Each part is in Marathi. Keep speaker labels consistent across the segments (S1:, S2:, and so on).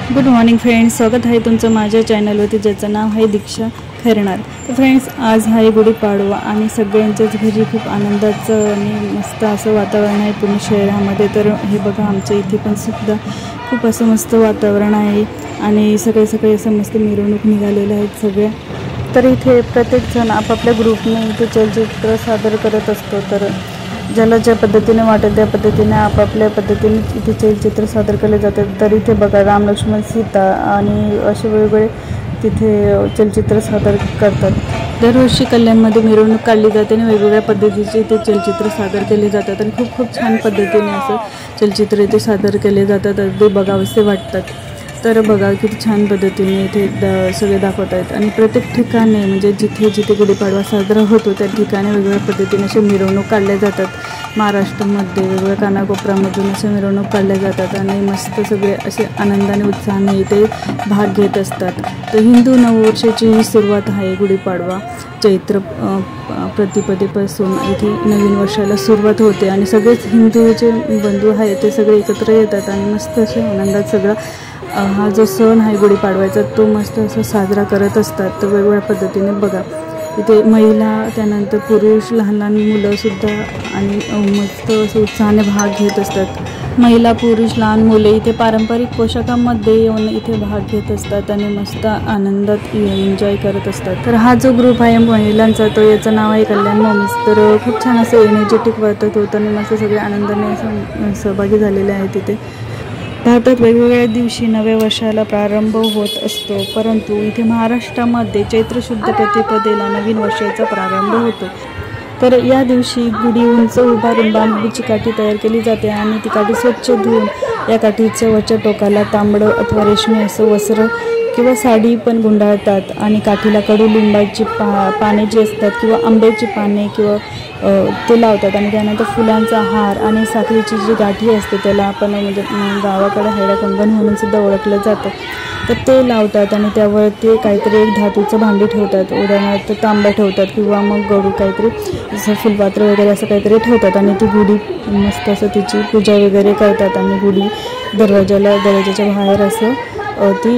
S1: गुड मॉर्निंग फ्रेंड्स, स्वागत आहे तुमचं माझ्या चॅनलवरती ज्याचं नाव आहे दीक्षा खैरनार। तर फ्रेंड्स, आज आहे गुढीपाडवा आणि सगळ्यांच्याच घरी खूप आनंदाचं आणि मस्त असं वातावरण आहे पूर्ण शहरामध्ये। तर हे बघा, आमच्या इथे पण सुद्धा खूप असं मस्त वातावरण आहे आणि सगळे असं मस्त मिरवणूक निघालेल्या आहेत सगळ्या। तर इथे प्रत्येक जण आपापल्या ग्रुपने इथे चलचित्र सादर करत असतो। तर ज्याला ज्या पद्धतीने वाटेल त्या पद्धतीने आपापल्या पद्धतीने इथे चलचित्र सादर केले जातात। तर इथे बघा, राम लक्ष्मण सीता आणि असे वेगवेगळे तिथे चलचित्र सादर करतात। दरवर्षी कल्याणमध्ये मिरवणूक काढली जाते आणि वेगवेगळ्या पद्धतीचे इथे चलचित्र सादर केले जातात आणि खूप छान पद्धतीने असं चलचित्र इथे सादर केले जातात, अगदी बघावेसे वाटतात। तर बघा किती छान पद्धतीने इथे सगळे दाखवत आहेत आणि प्रत्येक ठिकाणी म्हणजे जिथे गुढीपाडवा साजरा होतो त्या ठिकाणी वेगवेगळ्या पद्धतीने असे मिरवणूक काढल्या जातात। महाराष्ट्रामध्ये वेगवेगळ्या कानाकोपऱ्यामधून असे मिरवणूक काढल्या जातात आणि मस्त सगळे असे आनंदाने उत्साहाने इथे भाग घेत असतात। तर हिंदू नववर्षाची ही सुरुवात आहे गुढीपाडवा। चैत्र प्रतिपदेपासून इथे नवीन वर्षाला सुरुवात होते आणि सगळेच हिंदूचे बंधू आहेत ते सगळे एकत्र येतात आणि मस्त असे आनंदात सगळं हा जो सण आहे गुढीपाडव्याचा तो मस्त असं साजरा करत असतात। तर वेगवेगळ्या पद्धतीने बघा, इथे महिला, त्यानंतर पुरुष, लहान मुलंसुद्धा आणि मस्त असं उत्साहाने भाग घेत असतात। महिला, पुरुष, लहान मुले इथे पारंपरिक पोशाखामध्ये येऊन इथे भाग घेत असतात आणि मस्त आनंदात एन्जॉय करत असतात। तर हा जो ग्रुप आहे महिलांचा तो याचं नाव आहे कल्याण मॉमीज। तर खूप छान असं एनर्जेटिक वाटत होतं आणि मस्त सगळे आनंदाने असं सहभागी झालेले आहेत तिथे। भारतात वेगवेगळ्या दिवशी नव्या वर्षाला प्रारंभ होत असतो, परंतु इथे महाराष्ट्रामध्ये चैत्र शुद्ध प्रतिपदेला नवीन वर्षाचा प्रारंभ होतो। तर या दिवशी गुढी उंच उभारून बांबूची काठी तयार केली जाते आणि ती काठी स्वच्छ धुवून या काठीच्या वरच्या टोकाला तांबडं अथवा रेशमी असं वस्त्र किंवा साडी पण गुंडाळतात आणि काठीला कडुलिंबाची पाने जी असतात किंवा आंब्याची पाने किंवा ते लावतात आणि त्यानंतर फुलांचा हार आणि साखरेची जी गाठी असते त्याला आपण म्हणजे गावाकडे हैरा कंगन म्हणून सुद्धा ओळखलं जातं, तर ते लावतात आणि त्यावर ते काहीतरी एक धातूचं भांडी ठेवतात, उदाहरणार्थ तांब्या ठेवतात किंवा मग गडू काहीतरी जसं फुलपात्र वगैरे असं काहीतरी ठेवतात आणि ती गुढी मस्त असं तिची पूजा वगैरे करतात आणि गुढी दरवाजाच्या बाहेर असं ती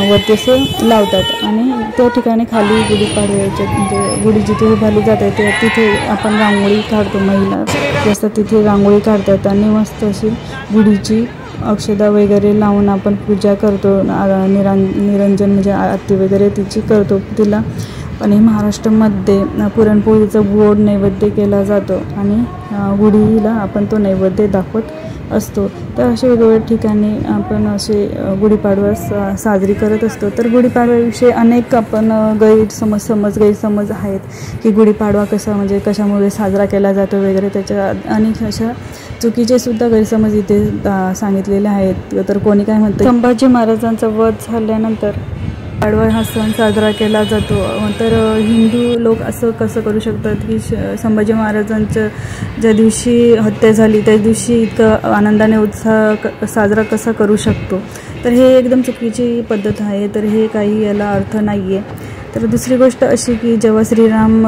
S1: वरती असं लावतात आणि त्या ठिकाणी खाली गुढीपाडव्याच्या म्हणजे गुढी जिथे उभारली जाते तिथे आपण रांगोळी काढतो। महिला जास्त तिथे रांगोळी काढतात आणि मस्त अशी गुढीची अक्षदा वगैरे लावून आपण पूजा करतो, निरंजन म्हणजे आरती वगैरे तिची करतो तिला। आणि महाराष्ट्रामध्ये पुरणपोळीचा गोड नैवेद्य केला जातो आणि गुढीला आपण तो नैवेद्य दाखवत असतो। तर अशा वेगवेगळ्या ठिकाणी आपण असे गुढीपाडवा साजरी करत असतो। तर गुढीपाडव्याविषयी अनेक आपण गैरसमज आहेत की गुढीपाडवा कशामुळे साजरा केला जातो वगैरे, त्याच्या अनेक अशा चुकीचे सुद्धा गैरसमज इथे सांगितलेले आहेत। तर कोणी काय म्हणतं, संभाजी महाराजांचा वध झाल्यानंतर पाडवा हा सण साजरा केला जातो। तर हिंदू लोक असं कसं करू शकतात की संभाजी महाराजांच्या ज्या दिवशी हत्या झाली त्या दिवशी इतकं आनंदाने उत्साह साजरा कसा करू शकतो, तर हे एकदम चुकीची पद्धत आहे। तर हे काही याला अर्थ नाही आहे। तर दुसरी गोष्ट अशी की जेव्हा श्रीराम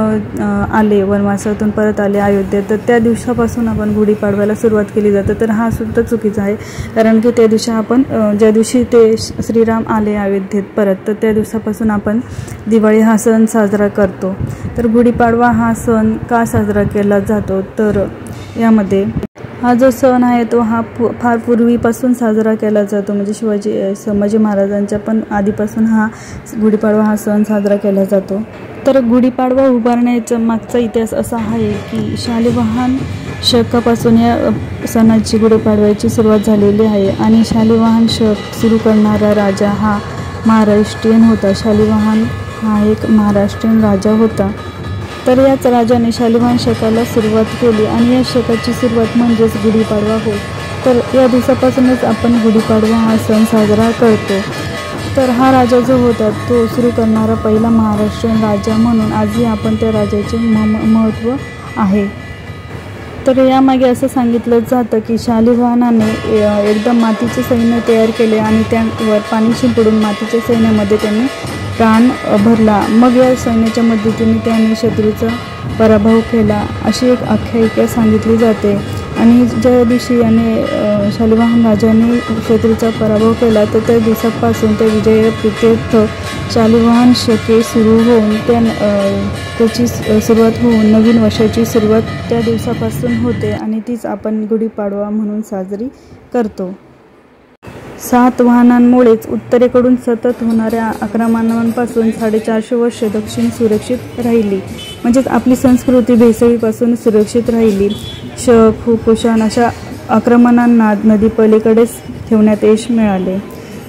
S1: आले वनवासातून परत आले अयोध्येत, तर त्या दिवसापासून आपण गुढीपाडव्याला सुरुवात केली जाते। तर हा सुद्धा चुकीचा आहे, कारण की त्या दिवशी आपण ज्या दिवशी ते श्रीराम आले अयोध्येत परत, तर त्या दिवसापासून आपण दिवाळी हा सण साजरा करतो। तर गुढीपाडवा हा सण का साजरा केला जातो, तर यामध्ये हा जो सण आहे तो हा फार पूर्वीपासून साजरा केला जातो, म्हणजे संभाजी महाराजांच्या पण आधीपासून हा गुढीपाडवा हा सण साजरा केला जातो। तर गुढीपाडवा उभारण्याचा मागचा इतिहास असा आहे की शालिवाहन शकापासून या सणाची गुढीपाडव्याची सुरुवात झालेली आहे आणि शालिवाहन शक सुरू करणारा राजा हा महाराष्ट्रीयन होता। शालिवाहन हा एक महाराष्ट्रीयन राजा होता। तर याच राजाने शालिवाहन शकाला सुरुवात केली आणि या शकाची सुरुवात म्हणजेच गुढीपाडवा होय। तर या दिवसापासूनच आपण गुढीपाडवा हा सण साजरा करतो। तर हा राजा जो होता तो सुरू करणारा पहिला महाराष्ट्रीयन राजा म्हणून आजही आपण त्या राजाचे महत्त्व आहे। तर यामागे असं सांगितलं जातं की शालिवाहनाने एकदम मातीचे सैन्य तयार केले आणि त्यावर पाणी शिंपडून मातीच्या सैन्यामध्ये त्यांनी प्राण भरला, मग या सैन्याच्या मदतीने त्याने शत्रूचा पराभव केला, अशी एक आख्यायिका सांगितली जाते। आणि ज्या दिवशी याने शालिवाहन राजाने शत्रूचा पराभव केला, तर त्या दिवसापासून त्या विजयप्रीत्यर्थ शालिवाहन शके सुरू होऊन त्याची सुरुवात होऊन नवीन वर्षाची सुरुवात त्या दिवसापासून होते आणि तीच आपण गुढीपाडवा म्हणून साजरी करतो. 7 वाहनांमुळेच उत्तरेकडून सतत होणाऱ्या आक्रमणांपासून 450 वर्ष दक्षिण सुरक्षित राहिली. म्हणजेच आपली संस्कृती भेसळीपासून सुरक्षित राहिली. शक, कुशाण अशा आक्रमणांना नदी पलीकडेच ठेवण्यात यश मिळाले.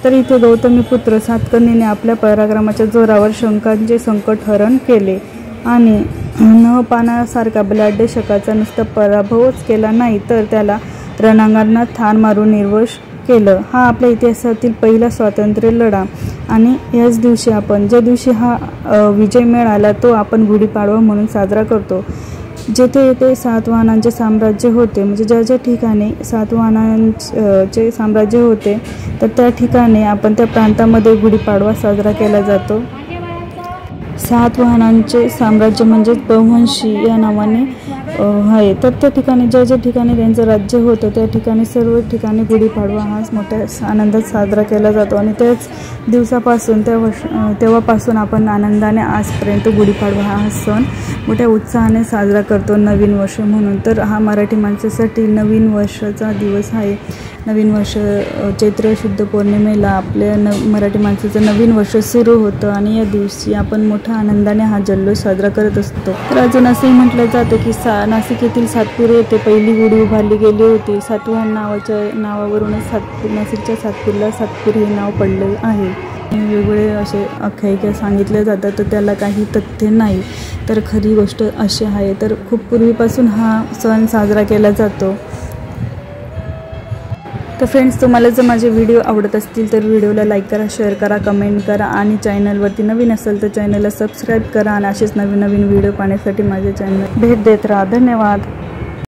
S1: तर इथे गौतमीपुत्र सातकर्णीने आपल्या पराक्रमाच्या जोरावर शंकांचे संकट हरण केले आणि नहपानासारखा बलाढ्य शकाचा नुसता पराभवच केला नाही, तर त्याला रणांगणात ठार मारून निर्वंश केलं. हा आपल्या इतिहासातील पहिला स्वातंत्र्य लढा आणि याच दिवशी आपण ज्या दिवशी हा विजय मिळाला तो आपण गुढीपाडवा म्हणून साजरा करतो. जेथे 7 वाहनांचे साम्राज्य होते, म्हणजे ज्या ज्या ठिकाणी 7 वाहनांचे साम्राज्य होते, तर त्या ठिकाणी आपण त्या प्रांतामध्ये गुढीपाडवा साजरा केला जातो. 7 वाहनांचे साम्राज्य म्हणजेच बव्हंशी या नावाने आहे. तर त्या ठिकाणी ज्या ज्या ठिकाणी त्यांचं राज्य होतं त्या ठिकाणी सर्व ठिकाणी गुढीपाडवा हा मोठ्या आनंदात साजरा केला जातो आणि त्याच दिवसापासून तेव्हापासून आपण आनंदाने आजपर्यंत गुढीपाडवा हा सण मोठ्या उत्साहाने साजरा करतो नवीन वर्ष म्हणून. तर हा मराठी माणसासाठी नवीन वर्षाचा दिवस आहे. नवीन वर्ष चैत्र शुद्ध पौर्णिमेला आपल्या मराठी माणसाचं नवीन वर्ष सुरू होतं आणि या दिवशी आपण मोठ्या आनंदाने हा जल्लोष साजरा करत असतो. तर अजून असंही म्हटलं जातं की नाशिक येथील सातपूर येथे पहिली गुढी उभारली गेली होती. सातवाहन नावावरूनच नाशिकच्या सातपूरला सातपूर हे नाव पडले आहे. वेगवेगळे असे आख्यायिका सांगितल्या जातात, तर त्याला काही तथ्य नाही. तर खरी गोष्ट अशी आहे. तर खूप पूर्वीपासून हा सण साजरा केला जातो. तर फ्रेंड्स, तुम्हाला जर माझे व्हिडिओ आवडत असतील तर व्हिडिओला लाईक करा, शेअर करा, कमेंट करा आणि चॅनलवरती नवीन असेल तर चॅनलला सबस्क्राईब करा आणि असेच नवीन व्हिडिओ पाहण्यासाठी माझे चॅनल भेट देत राहा. धन्यवाद.